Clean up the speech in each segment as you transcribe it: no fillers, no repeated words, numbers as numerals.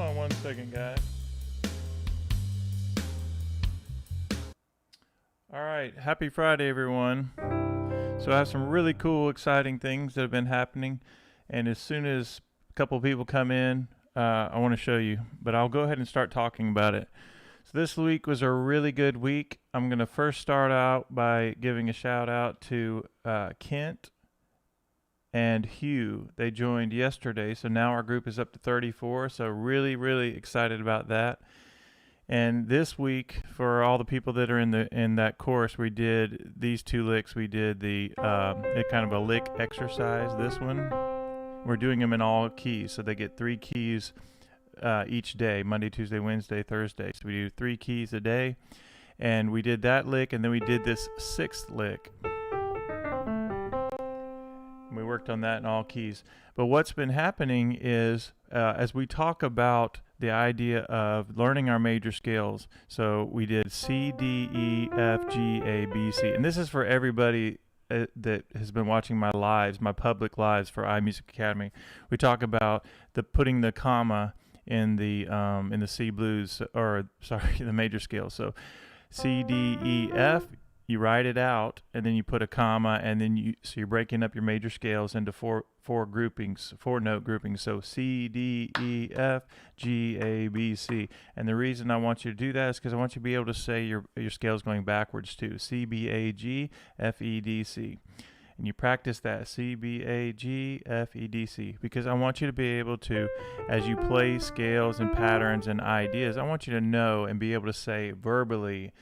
Hold on 1 second, guys. All right, happy Friday, everyone. So I have some really cool, exciting things that have been happening, and as soon as a couple of people come in, I want to show you, but I'll go ahead and start talking about it. So this week was a really good week. I'm going to first start out by giving a shout out to Kent and Hugh. They joined yesterday, so now our group is up to 34, so really excited about that. And this week, for all the people that are in that course, we did these 2 licks. We did the kind of a lick exercise. This one, we're doing them in all keys, so they get 3 keys each day: Monday, Tuesday, Wednesday, Thursday. So we do 3 keys a day, and we did that lick, and then we did this 6th lick. And we worked on that in all keys. But what's been happening is, as we talk about the idea of learning our major scales, so we did C, D, E, F, G, A, B, C. And this is for everybody that has been watching my lives, my public lives for iMusicAcademy. We talk about putting the comma in the C blues, or sorry, the major scales. So C, D, E, F, you write it out, and then you put a comma, and then so you're breaking up your major scales into four groupings, 4-note groupings. So C, D, E, F, G, A, B, C. And the reason I want you to do that is because I want you to be able to say your scales going backwards too. C, B, A, G, F, E, D, C. And you practice that, C, B, A, G, F, E, D, C, because I want you to be able to, as you play scales and patterns and ideas, I want you to know and be able to say verbally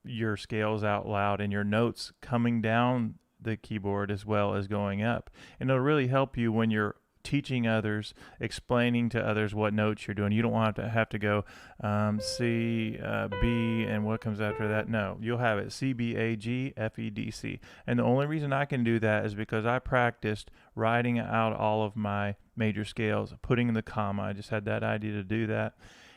your scales out loud and your notes coming down the keyboard as well as going up. And it'll really help you when you're teaching others, explaining to others what notes you're doing. You don't want to have to go C, B, and what comes after that. No, you'll have it C, B, A, G, F, E, D, C. And the only reason I can do that is because I practiced writing out all of my major scales, putting in the comma. I just had that idea to do that,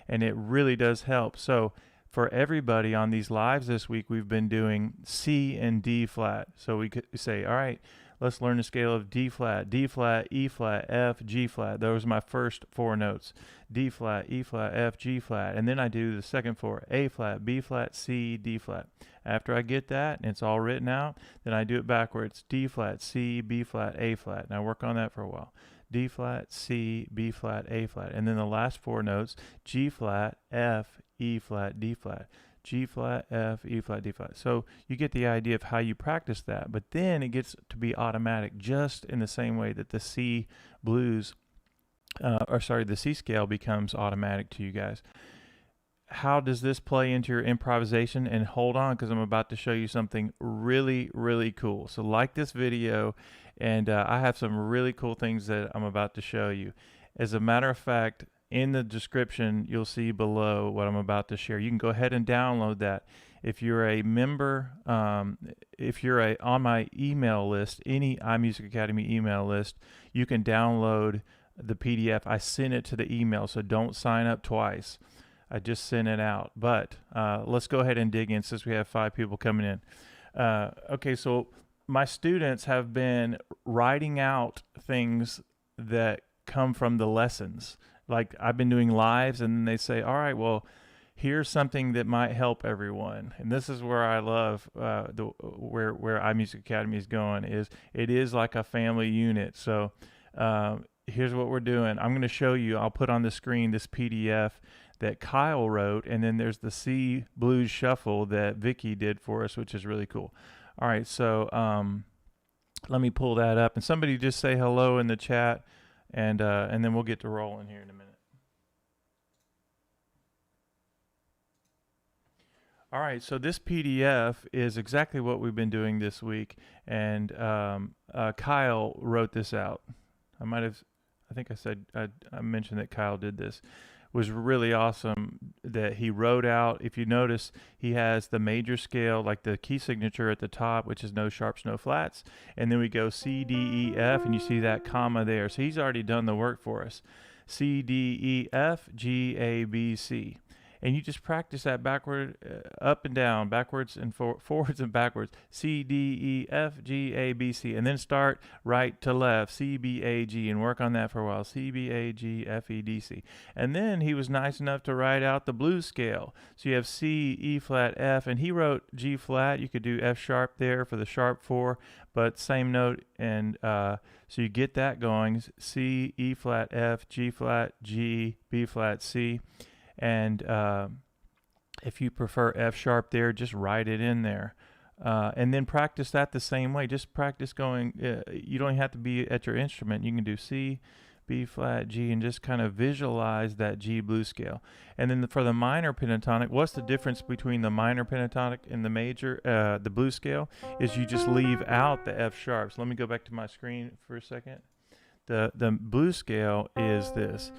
and it really does help. So for everybody on these lives this week, we've been doing C and D flat. So we could say, all right, let's learn the scale of D flat, E flat, F, G flat. Those are my first 4 notes. D flat, E flat, F, G flat. And then I do the second 4, A flat, B flat, C, D flat. After I get that, and it's all written out, then I do it backwards. D flat, C, B flat, A flat. And I work on that for a while. D flat, C, B flat, A flat. And then the last 4 notes, G flat, F, E flat, D flat, G flat, F, E flat, D flat. So you get the idea of how you practice that, but then it gets to be automatic, just in the same way that the C blues, the C scale becomes automatic to you guys. How does this play into your improvisation? And hold on, because I'm about to show you something really cool. So like this video, and I have some really cool things that I'm about to show you. As a matter of fact, in the description, you'll see below what I'm about to share. You can go ahead and download that. If you're a member, if you're on my email list, any iMusicAcademy email list, you can download the PDF. I sent it to the email, so don't sign up twice. I just sent it out. But let's go ahead and dig in since we have 5 people coming in. Okay, so my students have been writing out things that come from the lessons. Like I've been doing lives, and then they say, all right, well, here's something that might help everyone. And this is where I love where iMusicAcademy is going. It is like a family unit. So here's what we're doing. I'm going to show you. I'll put on the screen this PDF that Kyle wrote, and then there's the C Blues Shuffle that Vicky did for us, which is really cool. All right, so let me pull that up, and somebody just say hello in the chat. And then we'll get to rolling here in a minute. All right, so this PDF is exactly what we've been doing this week, and Kyle wrote this out. I think I mentioned that Kyle did this. It was really awesome that he wrote out. If you notice, he has the major scale, like the key signature at the top, which is no sharps, no flats. And then we go C, D, E, F, and you see that comma there. So he's already done the work for us. C, D, E, F, G, A, B, C. and you just practice that backward, up and down, backwards and forwards and backwards. C, D, E, F, G, A, B, C, and then start right to left, C, B, A, G, and work on that for a while. C, B, A, G, F, E, D, C. And then he was nice enough to write out the blues scale. So you have C, E flat, F, and he wrote G flat. You could do F sharp there for the sharp 4, but same note, and so you get that going. C, E flat, F, G flat, G, B flat, C. And if you prefer F sharp there, just write it in there. And then practice that the same way. Just practice going, you don't have to be at your instrument. You can do C, B flat, G, and just kind of visualize that G blues scale. And then for the minor pentatonic, what's the difference between the minor pentatonic and the major, the blues scale, is you just leave out the F sharps. Let me go back to my screen for a second. The blues scale is this: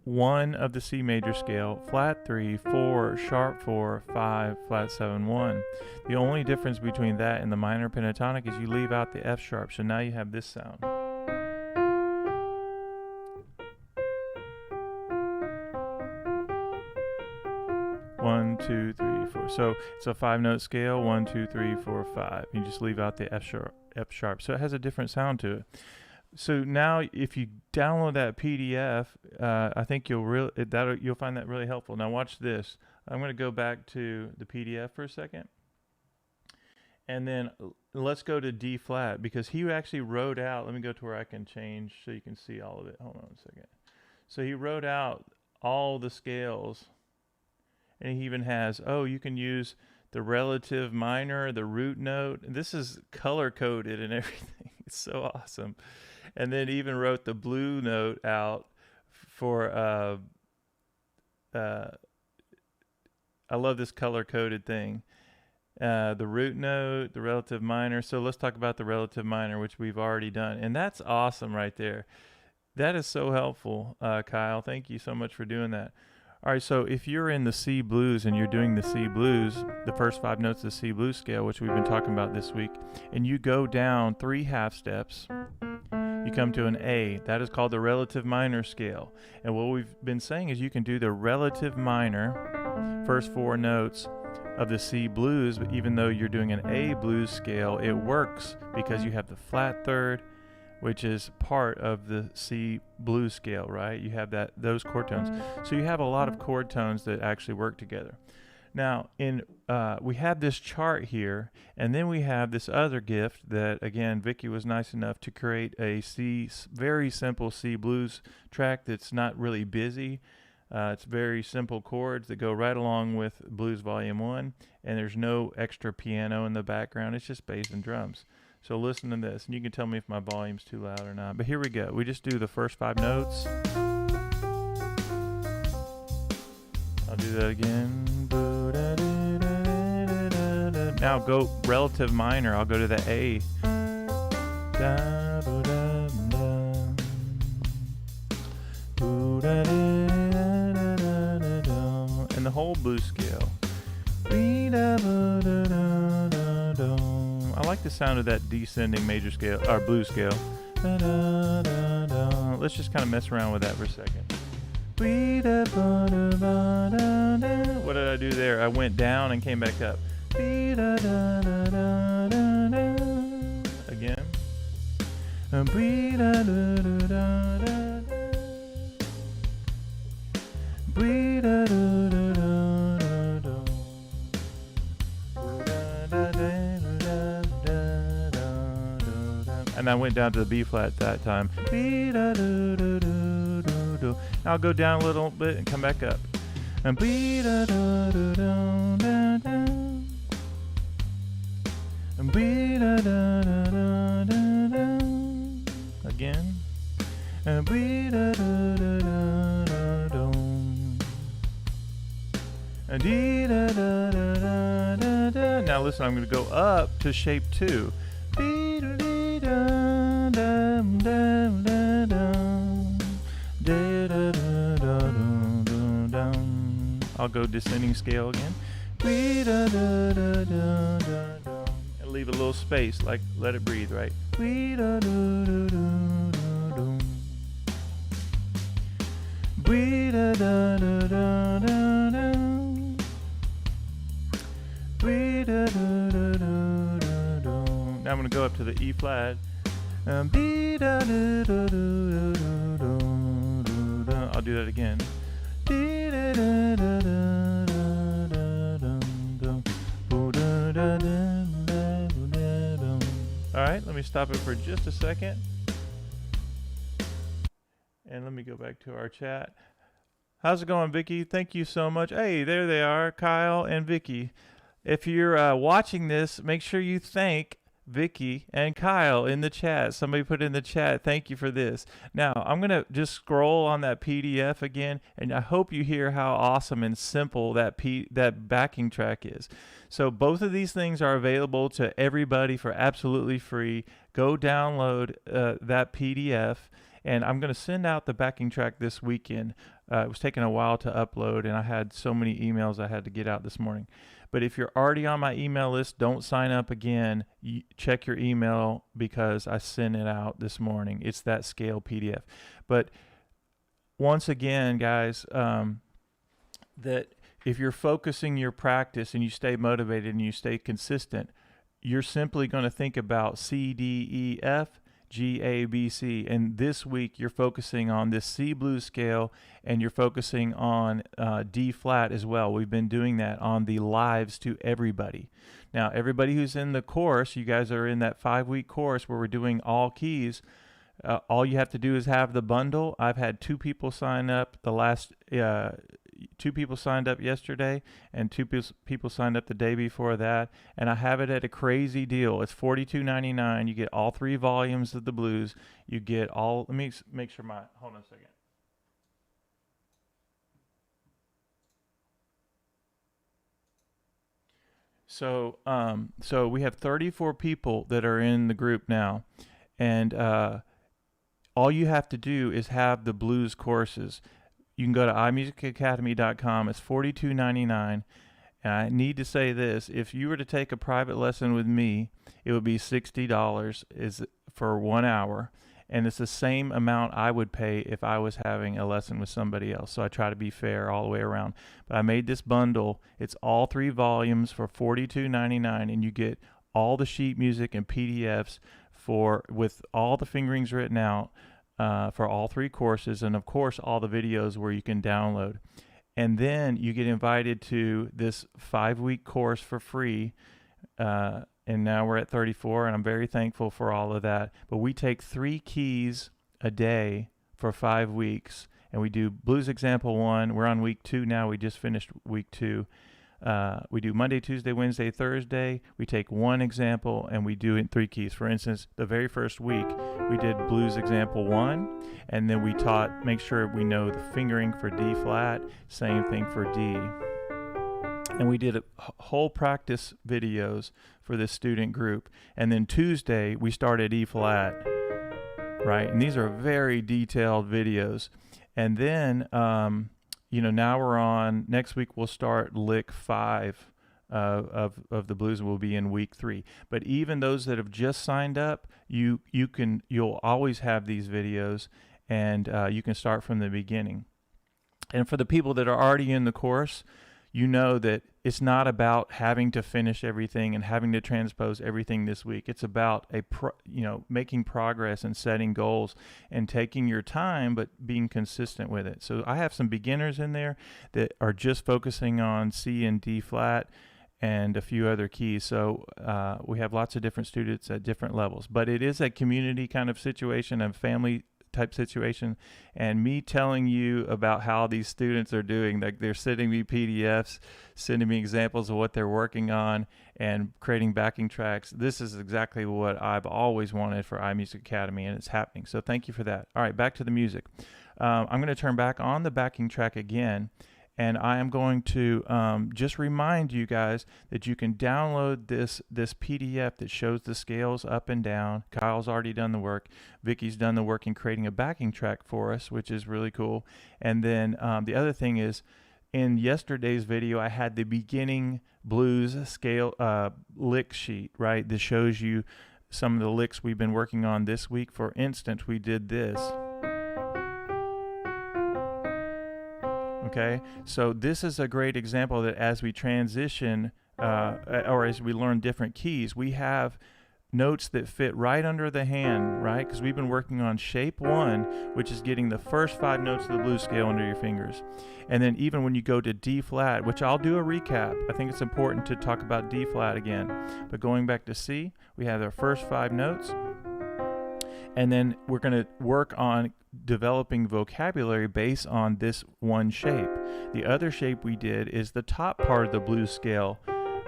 1 of the C major scale, flat 3, 4, sharp 4, 5, flat 7, 1. The only difference between that and the minor pentatonic is you leave out the F sharp. So now you have this sound. 1, 2, 3, 4. So it's a 5-note scale. 1, 2, 3, 4, 5. You just leave out the F sharp. So it has a different sound to it. So now, if you download that PDF, I think you'll find that really helpful. Now watch this. I'm going to go back to the PDF for a second, and then let's go to D flat, because he actually wrote out. Let me go to where I can change so you can see all of it. Hold on a second. So he wrote out all the scales, and he even has, you can use the relative minor, the root note. And this is color coded and everything. It's so awesome. And then even wrote the blue note out for, I love this color coded thing. The root note, the relative minor. So let's talk about the relative minor, which we've already done. And that's awesome right there. That is so helpful, Kyle. Thank you so much for doing that. All right, so if you're in the C blues and you're doing the C blues, the first 5 notes of the C blues scale, which we've been talking about this week, and you go down 3 half steps, you come to an A. That is called the relative minor scale. And what we've been saying is you can do the relative minor, first 4 notes of the C blues, but even though you're doing an A blues scale, it works because you have the flat third, which is part of the C blues scale, right? You have those chord tones. So you have a lot of chord tones that actually work together. Now, we have this chart here, and then we have this other gift that, again, Vicky was nice enough to create a very simple C blues track that's not really busy. It's very simple chords that go right along with Blues Volume 1, and there's no extra piano in the background. It's just bass and drums. So listen to this, and you can tell me if my volume's too loud or not. But here we go. We just do the first 5 notes. I'll do that again. Now go relative minor. I'll go to the A. And the whole blues scale. I like the sound of that descending major scale, or blues scale. Let's just kind of mess around with that for a second. What did I do there? I went down and came back up. Again. And I went down to the B flat that time. I'll go down a little bit and come back up. And again. Now listen, I'm going to go up to shape 2. I'll go descending scale again. And leave a little space, like let it breathe, right? going to go up to the E flat. I'll do that again. All right, let me stop it for just a second. And let me go back to our chat. How's it going, Vicky? Thank you so much. Hey, there they are, Kyle and Vicky. If you're watching this, make sure you thank Vicky and Kyle in the chat. Somebody put in the chat, thank you for this. Now, I'm going to just scroll on that PDF again, and I hope you hear how awesome and simple that backing track is. So both of these things are available to everybody for absolutely free. Go download that PDF, and I'm going to send out the backing track this weekend. It was taking a while to upload, and I had so many emails I had to get out this morning. But if you're already on my email list, don't sign up again. Check your email because I sent it out this morning. It's that scale PDF. But once again, guys, that if you're focusing your practice and you stay motivated and you stay consistent, you're simply going to think about C, D, E, F, G, A, B, C. And this week you're focusing on this C blues scale, and you're focusing on D flat as well. We've been doing that on the lives to everybody. Now, everybody who's in the course, you guys are in that 5-week course where we're doing all keys. All you have to do is have the bundle. I've had 2 people sign up. The last 2 people signed up yesterday, and 2 people signed up the day before that, and I have it at a crazy deal. It's $42.99. You get all 3 volumes of the blues. You get all, let me make sure hold on a second. So we have 34 people that are in the group now, and all you have to do is have the blues courses. You can go to iMusicAcademy.com. It's $42.99. And I need to say this. If you were to take a private lesson with me, it would be $60 for 1 hour. And it's the same amount I would pay if I was having a lesson with somebody else. So I try to be fair all the way around. But I made this bundle. It's all 3 volumes for $42.99. And you get all the sheet music and PDFs with all the fingerings written out. For all 3 courses, and of course all the videos where you can download. And then you get invited to this 5-week course for free, and now we're at 34, and I'm very thankful for all of that. But we take 3 keys a day for 5 weeks, and we do blues example 1. We're on week 2 now. We just finished week 2. We do Monday, Tuesday, Wednesday, Thursday. We take 1 example and we do it in 3 keys. For instance, the very first week we did blues example 1, and then we make sure we know the fingering for D flat, same thing for D. And we did whole practice videos for this student group. And then Tuesday we started E flat, right? And these are very detailed videos. And then, now we're on, next week we'll start lick 5 of the blues, and we'll be in week 3. But even those that have just signed up, you'll always have these videos, and you can start from the beginning. And for the people that are already in the course, you know that it's not about having to finish everything and having to transpose everything this week. It's about making progress and setting goals and taking your time, but being consistent with it. So I have some beginners in there that are just focusing on C and D flat and a few other keys. So we have lots of different students at different levels, but it is a community kind of situation, a family type situation, and me telling you about how these students are doing, like they're sending me PDFs, sending me examples of what they're working on, and creating backing tracks. This is exactly what I've always wanted for iMusicAcademy, and it's happening. So thank you for that. All right, back to the music. I'm going to turn back on the backing track again, and I am going to just remind you guys that you can download this PDF that shows the scales up and down. Kyle's already done the work. Vicky's done the work in creating a backing track for us, which is really cool. And then the other thing is, in yesterday's video, I had the beginning blues scale lick sheet, right? That shows you some of the licks we've been working on this week. For instance, we did this. Okay, so this is a great example that as we transition or as we learn different keys, we have notes that fit right under the hand, right? Because we've been working on shape 1, which is getting the first 5 notes of the blues scale under your fingers. And then even when you go to D flat, which I'll do a recap, I think it's important to talk about D flat again. But going back to C, we have our first 5 notes. And then we're going to work on developing vocabulary based on this one shape. The other shape we did is the top part of the blues scale,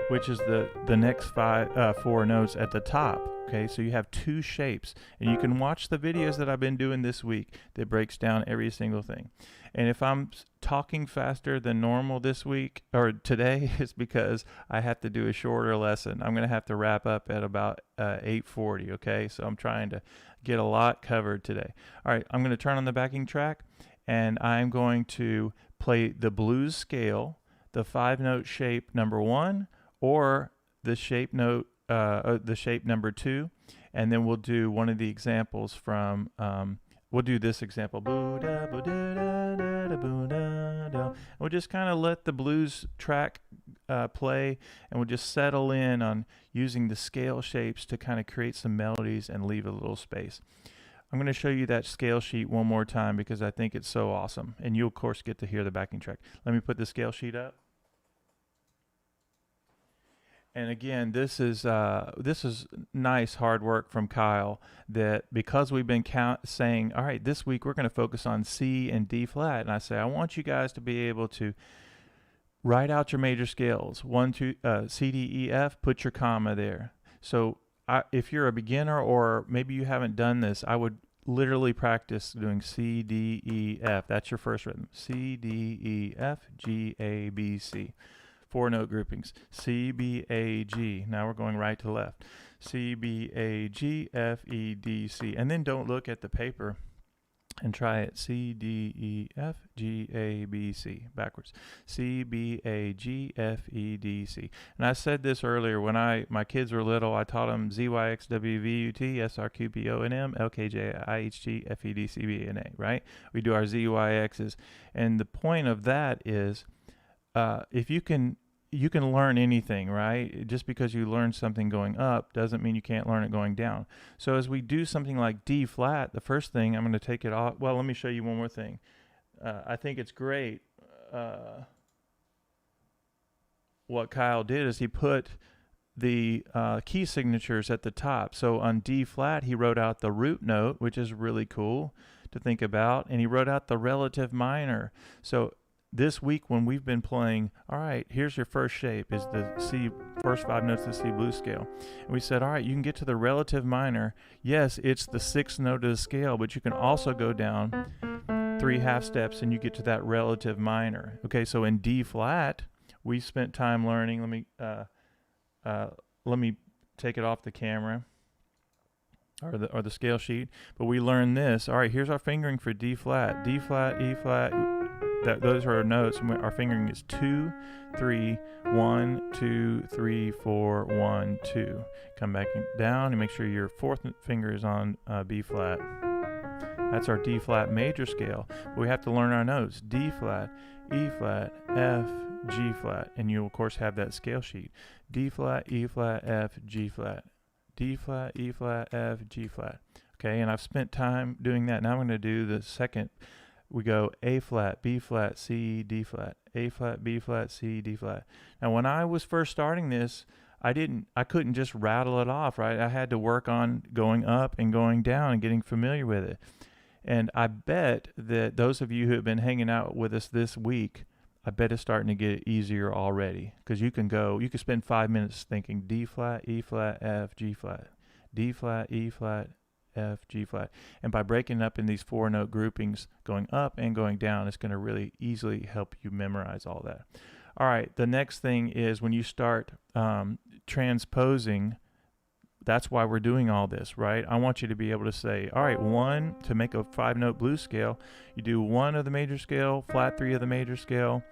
which is the next 4 notes at the top. Okay, so you have 2 shapes, and you can watch the videos that I've been doing this week that breaks down every single thing. And if I'm talking faster than normal this week or today, it's because I have to do a shorter lesson. I'm going to have to wrap up at about 8:40. Okay, so I'm trying to get a lot covered today. All right, I'm going to turn on the backing track, and I'm going to play the blues scale, the 5-note shape number 1, or the shape note, the shape number 2, and then we'll do one of the examples from. We'll do this example. We'll just kind of let the blues track play, and we'll just settle in on using the scale shapes to kind of create some melodies and leave a little space. I'm going to show you that scale sheet one more time because I think it's so awesome, and you'll of course get to hear the backing track. Let me put the scale sheet up. And again, this is nice hard work from Kyle, that because we've been saying, all right, this week we're going to focus on C and D flat, and I say I want you guys to be able to write out your major scales, 1, 2, C, D, E, F. Put your comma there. So if you're a beginner or maybe you haven't done this, I would literally practice doing C, D, E, F. That's your first rhythm. C, D, E, F, G, A, B, C. 4-note groupings. C, B, A, G. Now we're going right to left. C, B, A, G, F, E, D, C. And then don't look at the paper and try it. C, D, E, F, G, A, B, C. Backwards. C, B, A, G, F, E, D, C. And I said this earlier when my kids were little. I taught them Z, Y, X, W, V, U, T, S, R, Q, P, O, N, M, L, K, J, I, H, G, F, E, D, C, B, N, A, right? We do our Z, Y, X's. And the point of that is if you can learn anything, right? Just because you learn something going up doesn't mean you can't learn it going down. So as we do something like D flat, the first thing I'm going to take it off. Well, let me show you one more thing. I think it's great. What Kyle did is he put the key signatures at the top. So on D flat, he wrote out the root note, which is really cool to think about, and he wrote out the relative minor. So this week when we've been playing, all right, here's your first shape, is the C, first 5 notes of the C blues scale. And we said, all right, you can get to the relative minor. Yes, it's the 6th note of the scale, but you can also go down 3 half steps and you get to that relative minor. Okay, so in D flat, we spent time learning. Let me take it off the camera or the scale sheet. But we learned this. All right, here's our fingering for D flat, E flat. Those are our notes. Our fingering is 2, 3, 1, 2, 3, 4, 1, 2. Come back down and make sure your 4th finger is on B flat. That's our D flat major scale. But we have to learn our notes: D flat, E flat, F, G flat, and you of course have that scale sheet: D flat, E flat, F, G flat, D flat, E flat, F, G flat. Okay, and I've spent time doing that. Now I'm going to do the second. We go A flat, B flat, C, D flat, A flat, B flat, C, D flat. Now when I was first starting this, I couldn't just rattle it off, right? I had to work on going up and going down and getting familiar with it. And I bet that those of you who have been hanging out with us this week, I bet it's starting to get easier already, because you can spend 5 minutes thinking D flat, E flat, F, G flat, D flat, E flat, F, G flat. And by breaking up in these 4-note groupings, going up and going down, it's going to really easily help you memorize all that. All right, the next thing is when you start transposing, that's why we're doing all this, right? I want you to be able to say, all right, 1, to make a 5-note blues scale, you do 1 of the major scale, flat 3 of the major scale,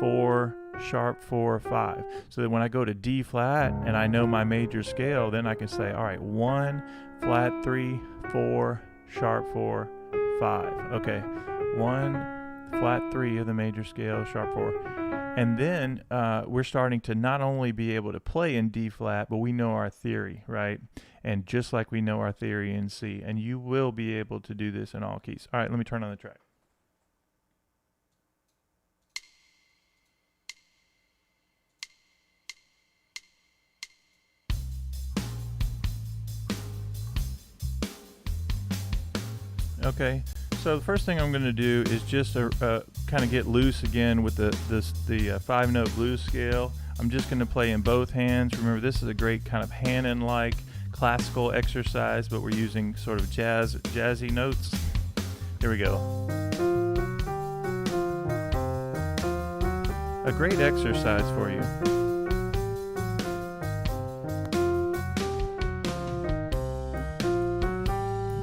4, sharp 4, 5. So that when I go to D flat and I know my major scale, then I can say, all right, 1, flat 3, 4, sharp 4, 5. Okay, 1, flat 3 of the major scale, sharp 4. And then we're starting to not only be able to play in D flat, but we know our theory, right? And just like we know our theory in C, and you will be able to do this in all keys. All right, let me turn on the track. Okay, so the first thing I'm going to do is just kind of get loose again with the 5-note blues scale. I'm just going to play in both hands. Remember, this is a great kind of Hanon-like classical exercise, but we're using sort of jazzy notes. Here we go. A great exercise for you.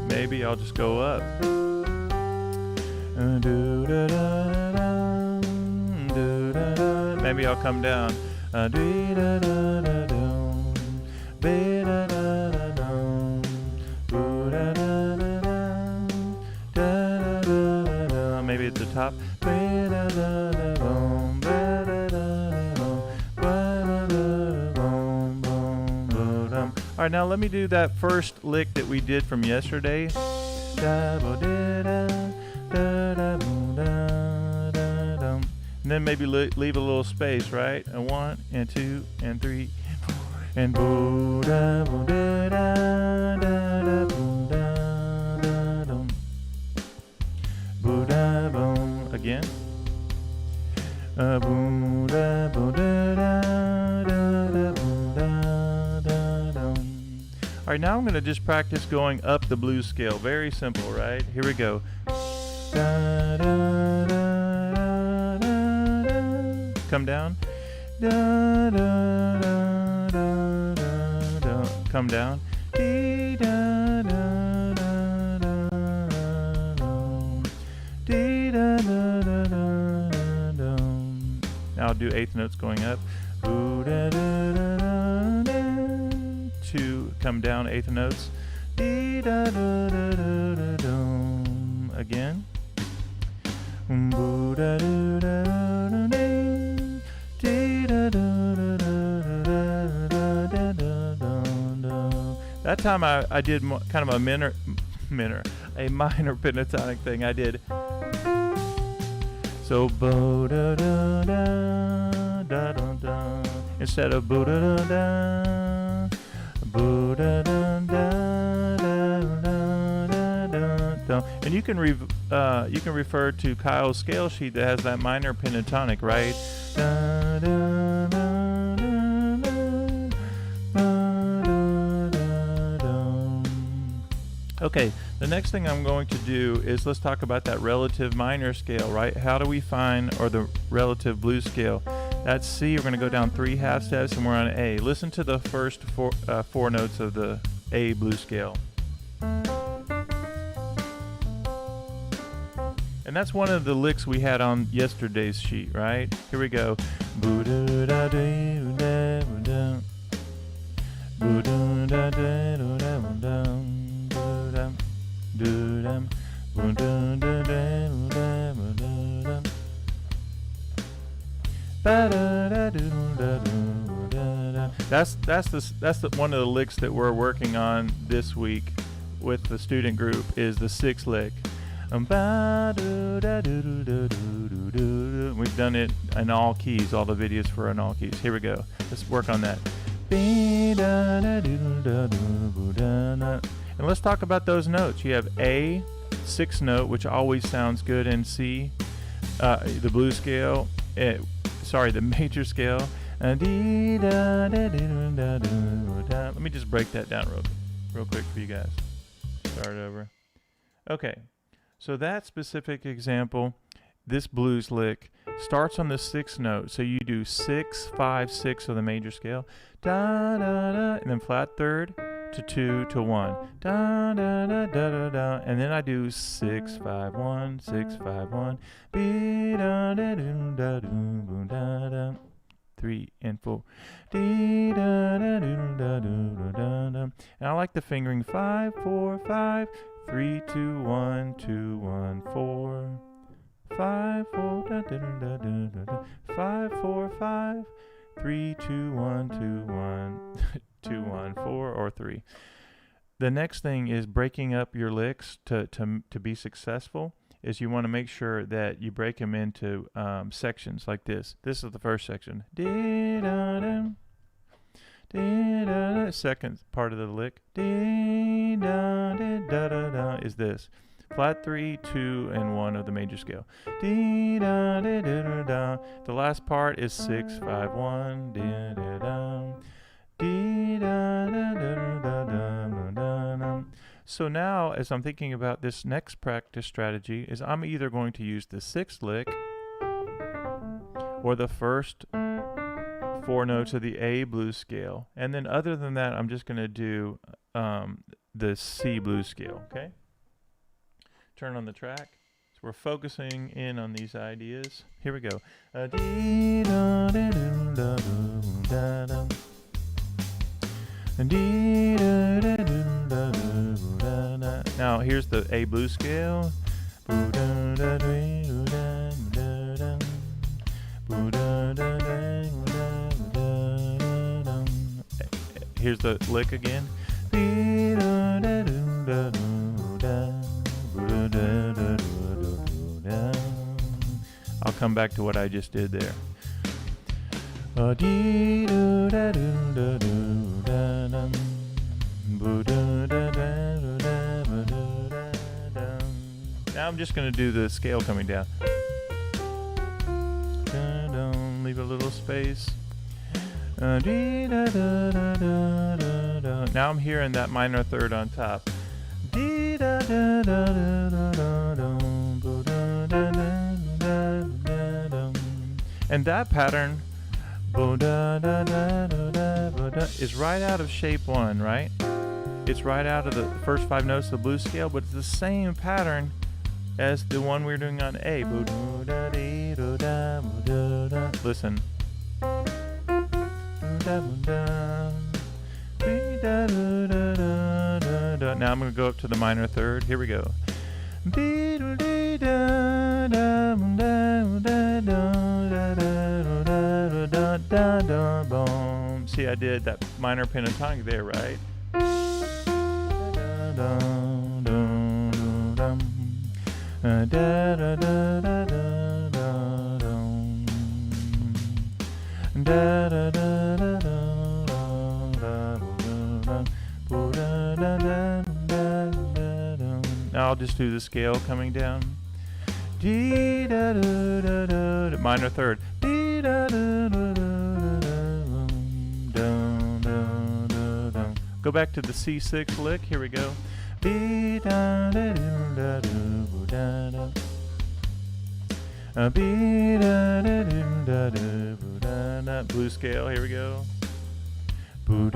Maybe I'll just go up. Maybe I'll come down. Maybe at the top. All right, now let me do that first lick that we did from yesterday. And then maybe leave a little space, right? And 1 and 2 and 3 and 4 and again. All right, now I'm going to just practice going up the blues scale. Very simple, right? Here we go. Come down. Come down. Now I'll do eighth notes going up. 2, come down, eighth notes. Again. That time I did kind of a minor pentatonic thing. I did so instead of and you can refer to Kyle's scale sheet that has that minor pentatonic, right? Okay, the next thing I'm going to do is let's talk about that relative minor scale, right? How do we find, or the relative blues scale? That's C. We're going to go down 3 half steps and we're on A. Listen to the first four notes of the A blues scale. And that's one of the licks we had on yesterday's sheet, right? Here we go. That's one of the licks that we're working on this week with the student group, is the 6th lick. We've done it in all keys, all the videos for in all keys. Here we go. Let's work on that. And let's talk about those notes. You have A, 6th note, which always sounds good in C, the blues scale. The major scale. Let me just break that down real quick for you guys. Start over. Okay, so that specific example, this blues lick starts on the 6th note. So you do 6, 5, 6 of the major scale, da da da, and then flat third to 2 to 1, da da da da da da, and then I do 6, 5, 1, 6, 5, 1, be da da da da da da, 3 and 4, dee da da da da da da. And I like the fingering 5, 4, 5, 3, 2, 1, 2, 1, 4, 5 4 da, da, da, da, da, da, 5 4 5 3 2 1 2 1 2 1 4 or 3. The next thing is breaking up your licks to be successful. Is you want to make sure that you break them into sections like this. This is the first section. Second part of the lick is this. Flat 3, 2, and 1 of the major scale. The last part is 6, 5, 1. So now, as I'm thinking about this next practice strategy, is I'm either going to use the 6th lick or the first 4 notes of the A blues scale. And then other than that, I'm just going to do the C blues scale, okay? Turn on the track. So we're focusing in on these ideas. Here we go. Now here's the A blues scale. Here's the lick again. I'll come back to what I just did there. Now I'm just going to do the scale coming down. Leave a little space. Now I'm hearing that minor third on top. And that pattern is right out of shape 1, right? It's right out of the first 5 notes of the blues scale, but it's the same pattern as the one we're doing on A. Listen. Now I'm going to go up to the minor third. Here we go. See, I did that minor pentatonic there, right? Now I'll just do the scale coming down. Minor third. Go back to the C6 lick. Here we go. Blue scale. Here we go. 2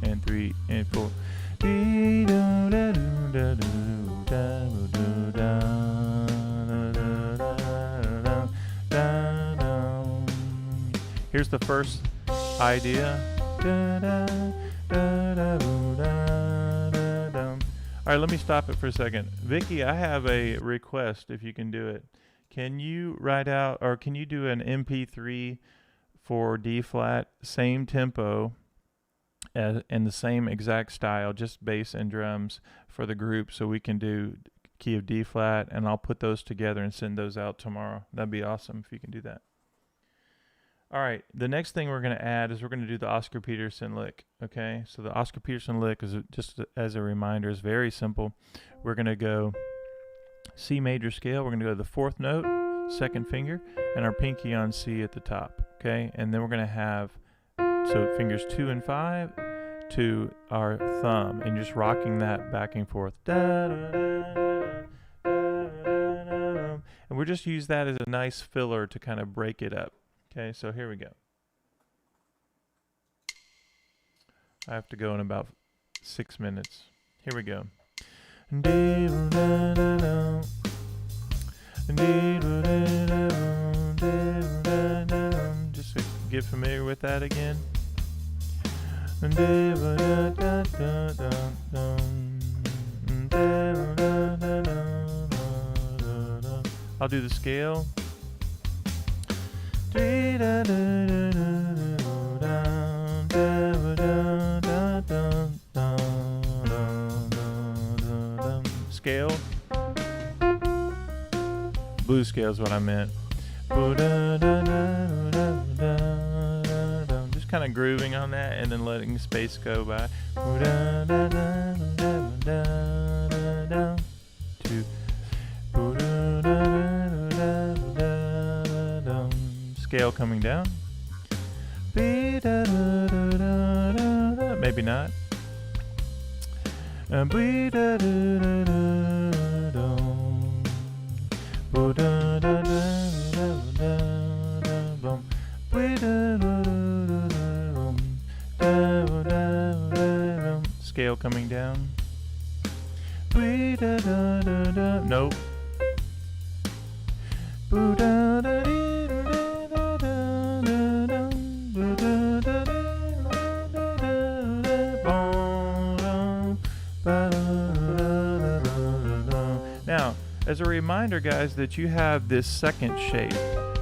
and 3 and 4. Here's the first idea. All right, let me stop it for a second. Vicky, I have a request if you can do it. Can you write out, or can you do an MP3 for D flat, same tempo, and the same exact style, just bass and drums for the group, so we can do key of D flat, and I'll put those together and send those out tomorrow. That'd be awesome if you can do that. All right, the next thing we're going to add is we're going to do the Oscar Peterson lick, okay? So the Oscar Peterson lick, is just as a reminder, is very simple. We're going to go C major scale. We're going to go to the 4th note, 2nd finger, and our pinky on C at the top, okay? And then we're going to have, so fingers 2 and 5 to our thumb, and just rocking that back and forth. And we'll just use that as a nice filler to kind of break it up. Okay, so here we go. I have to go in about 6 minutes. Here we go. Just get familiar with that again. I'll do the scale. Scale. Blues scale is what I meant. Just kind of grooving on that and then letting space go by. Two. Scale coming down. Maybe not. Scale coming down. Nope. Now, as a reminder, guys, that you have this second shape,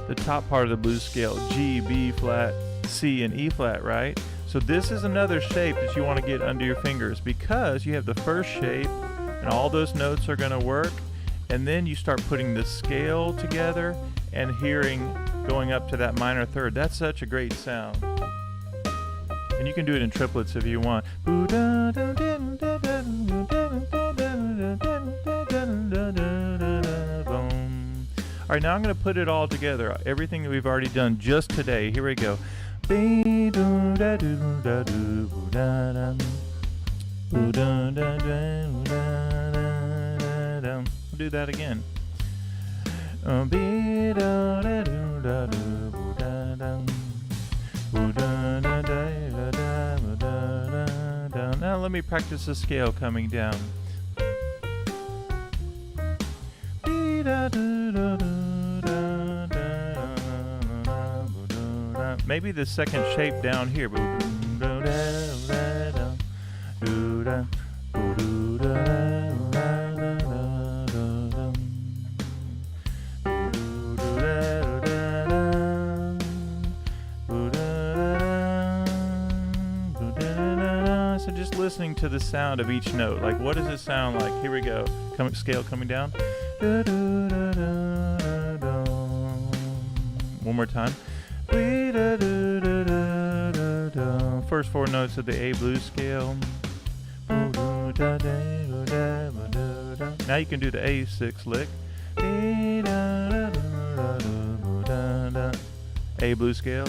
the top part of the blues scale, G, B flat, C, and E flat, right? So this is another shape that you want to get under your fingers, because you have the first shape and all those notes are going to work, and then you start putting the scale together and hearing going up to that minor third. That's such a great sound. And you can do it in triplets if you want. All right, now I'm going to put it all together. Everything that we've already done just today. Here we go. We'll do that again. Now let me practice the scale coming down. Maybe the second shape down here. So just listening to the sound of each note. Like, what does it sound like? Here we go. Scale coming down. One more time. First four notes of the A blues scale. Now you can do the A6 lick. A blues scale.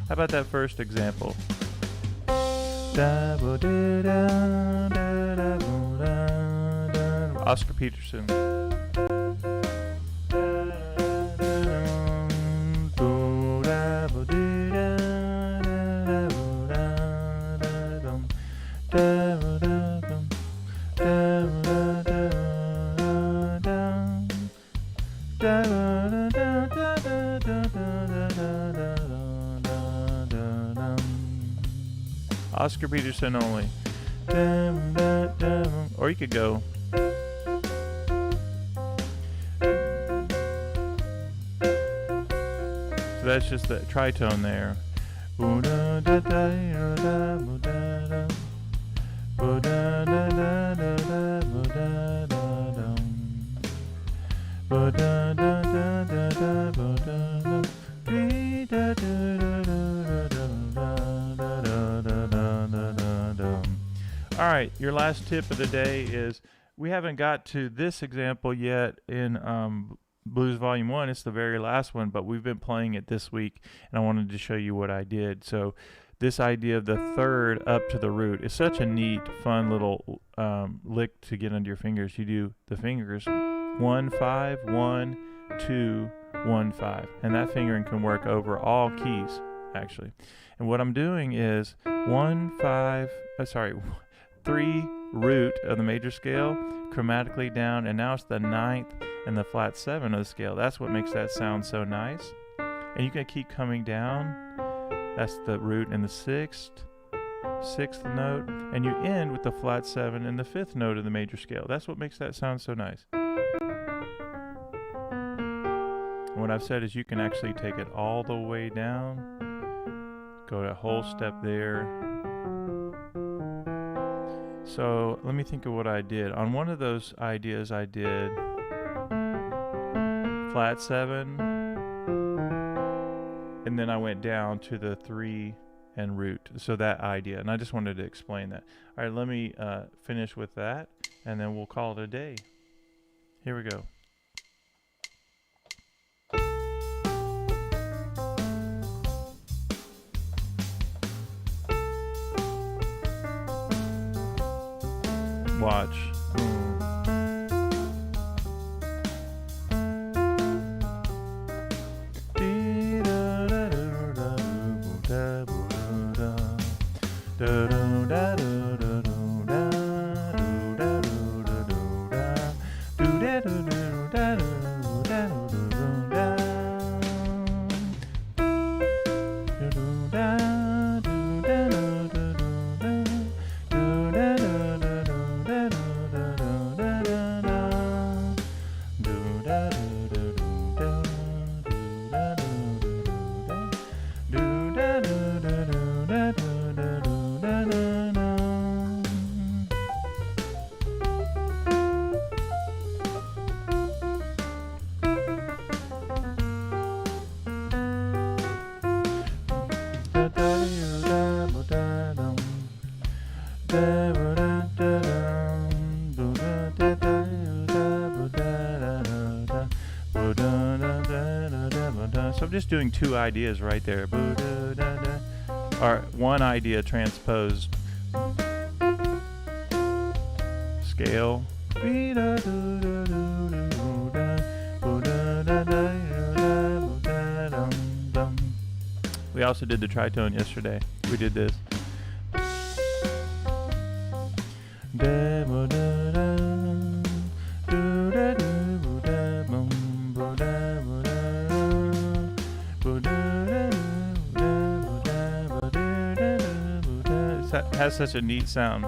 How about that first example? Oscar Peterson. Oscar Peterson only. Or you could go. So that's just the tritone there. All right, your last tip of the day is, we haven't got to this example yet in Blues Volume 1. It's the very last one, but we've been playing it this week, and I wanted to show you what I did. So this idea of the third up to the root is such a neat, fun little lick to get under your fingers. You do the fingers 1, 5, 1, 2, 1, 5. And that fingering can work over all keys, actually. And what I'm doing is 3 root of the major scale, chromatically down, and now it's the 9th and the flat 7 of the scale. That's what makes that sound so nice. And you can keep coming down. That's the root and the 6th note, and you end with the flat 7 and the 5th note of the major scale. That's what makes that sound so nice. What I've said is you can actually take it all the way down, go a whole step there. So let me think of what I did. On one of those ideas I did flat 7, and then I went down to the 3 and root. So that idea, and I just wanted to explain that. All right, let me finish with that, and then we'll call it a day. Here we go. Watch. So I'm just doing 2 ideas right there. Or one idea transposed. Scale. We also did the tritone yesterday. We did this. It has such a neat sound.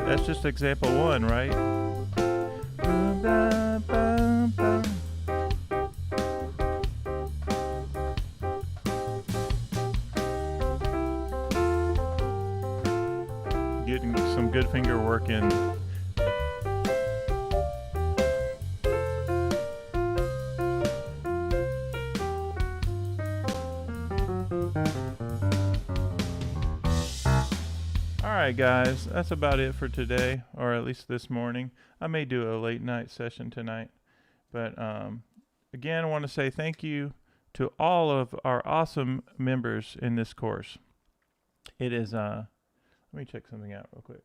That's just example 1, right? Getting some good finger work in. Alright guys, that's about it for today, or at least this morning. I may do a late night session tonight. But again, I want to say thank you to all of our awesome members in this course. It is, let me check something out real quick.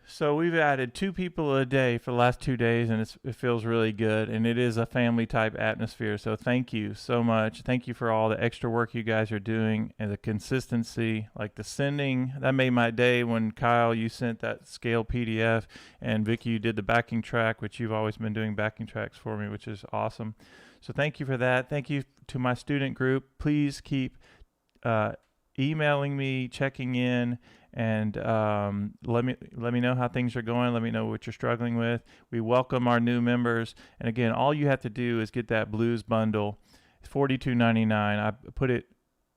So we've added 2 people a day for the last 2 days, and it feels really good. And it is a family type atmosphere. So thank you so much. Thank you for all the extra work you guys are doing and the consistency, like the sending. That made my day when Kyle, you sent that scale PDF, and Vicky, you did the backing track, which you've always been doing backing tracks for me, which is awesome. So thank you for that. Thank you to my student group. Please keep emailing me, checking in, and let me know how things are going. Let me know what you're struggling with. We welcome our new members, and again, all you have to do is get that blues bundle. It's $42.99. I put it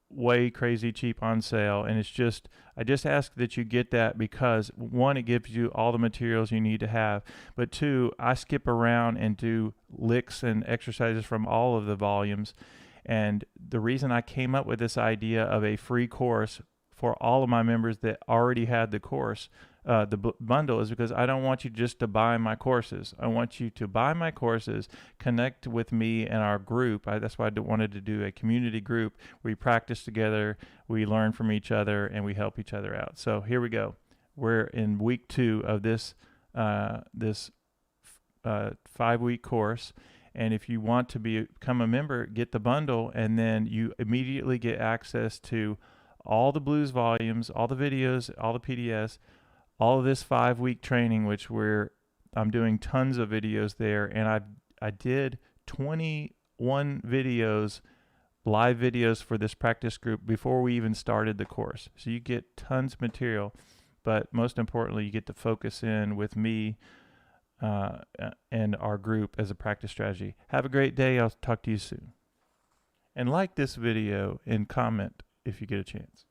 way crazy cheap on sale, and it's just, I just ask that you get that because 1, it gives you all the materials you need to have, but 2, I skip around and do licks and exercises from all of the volumes. And the reason I came up with this idea of a free course for all of my members that already had the course bundle is because I don't want you just to buy my courses. I want you to buy my courses, connect with me and our group. That's why I wanted to do a community group. We practice together, we learn from each other, and we help each other out. So here we go. We're in week 2 of this 5-week course. And if you want to become a member, get the bundle, and then you immediately get access to all the blues volumes, all the videos, all the PDFs, all of this 5-week training, which I'm doing tons of videos there. And I did 21 videos, live videos for this practice group before we even started the course. So you get tons of material, but most importantly, you get to focus in with me and our group as a practice strategy. Have a great day. I'll talk to you soon. And like this video and comment if you get a chance.